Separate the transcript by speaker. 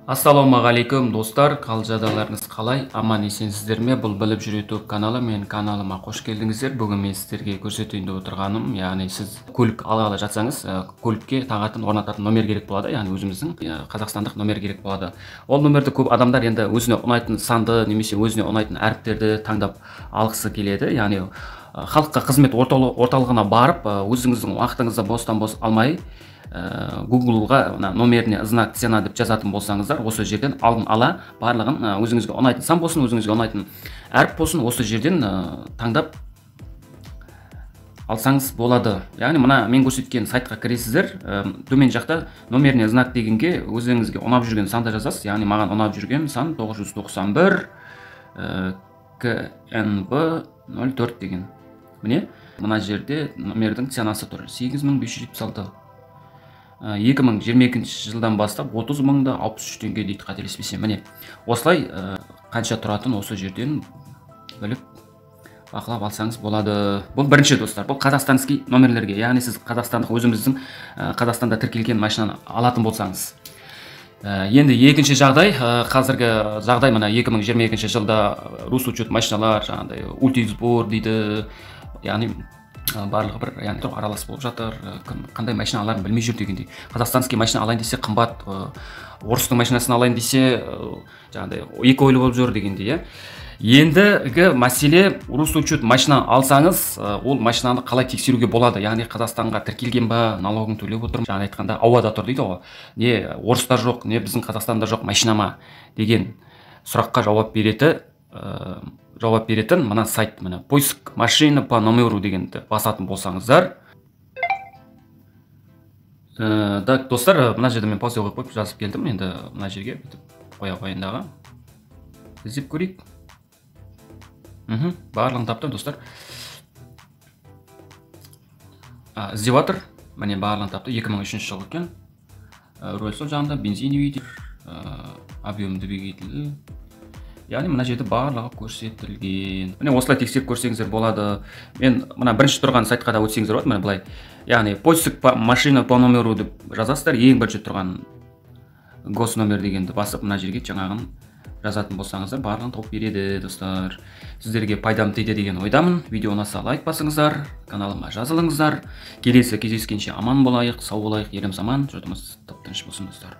Speaker 1: Ассалаумағалейкум достар, қал жадаларыңыз қалай? Аман есенсіздер ме? Бұл біліп жүр YouTube каналы, мен каналыма қош келдіңіздер. Бүгін мен сіздерге көрсетейін деп отырғаным, яғни сіз көлік алғалы жатсаңыз, көлікке тағатын орнататын номер керек болады, яғни өзіміздің қазақстандық номер керек болады. Ол номерді көп адамдар енді өзіне ұнайтын санды немесе өзіне ұнайтын әріптерді таңдап алғысы келеді. Яғни халыққа қызмет орталығына барып, өзіңіздің уақытыңызды бостан бос алмай, Google-ға номеріне знак цена деп жазатын болсаңыздар, осы жерден алдын ала барлығын өзіңізге ұнайтын сан болсын, өзіңізге ұнайтын әріп болсын, осы жерден таңдап алсаңыз болады. Яғни мына мен көрсеткен сайтқа кіресіздер, төмен жақта номеріне знак дегенге өзіңізге ұнап жүрген санды жазасыз. Яғни маған ұнап жүрген сан 991 КНБ 04 деген. Міне, мына жерде номердің ценасы тұр 8576. 2022 жылдан бастап 30 мыңды 63 теңге дейді, қателеспесем. Міне осылай қанша тұратын осы жерден біліп бақылап алсаңыз болады. Бұл бірінші достар, бұл қазақстанский номерлерге, яғни сіз қазақстандық өзіміздің Қазақстанда тіркелген машинаны алатын болсаңыз. Енді екінші жағдай, қазіргі жағдай мына 2022 жылда Русучет машиналар, жаңағыдай ультисбор дейді, яғни барлығы бір аралас болып жатыр, қандай машина аларын білмей жүр дегендей. Қазақстанский машина алайын десе қымбат, орыстың машинасын алайын десе жаңағыдай екі ойлы болып жүр дегендей. Ендігі мәселе, Русучет машина алсаңыз, ол машинаны қалай тексеруге болады? Яғни Қазақстанға тіркелген ба, налогын төлеп отыр, жаңа айтқанда ауада тұр дейді ғой. Не орыста жоқ, не біздің Қазақстанда жоқ машина ма деген сұраққа жауап беретін мына сайт, мына поиск машина по номеру дегенді басатын болсаңыздар. Так, достар, мына жерде мен пауза қойып жазып келдім. Енді мына жерге қоя қойындағы іздеп көрейік. Барлығын таптым достар. Іздеватыр, міне барлығын тапты. 2003 жыл екен. Рөлсі жағында бензин үйді, объем двигателі. Яғни мына жерде барлығы көрсетілген. Міне осылай тексеріп көрсеңіздер болады. Мен мына бірінші тұрған сайтқа да өтсеңіздер болады. Міне былай. Яғни поиск машина по номеру деп жазасыздар. Ең бірінші тұрған гос номер дегенді басып, мына жерге жаңағын жазатын болсаңыздар, барлығын тауып береді достар. Сіздерге пайдам тиді деген ойдамын. Видео ұнаса лайк басыңыздар, каналыма жазылыңыздар. Келесі кездескенше аман болайық, сау болайық, еліміз аман, жұртымыз тып-тыныш болсын достар.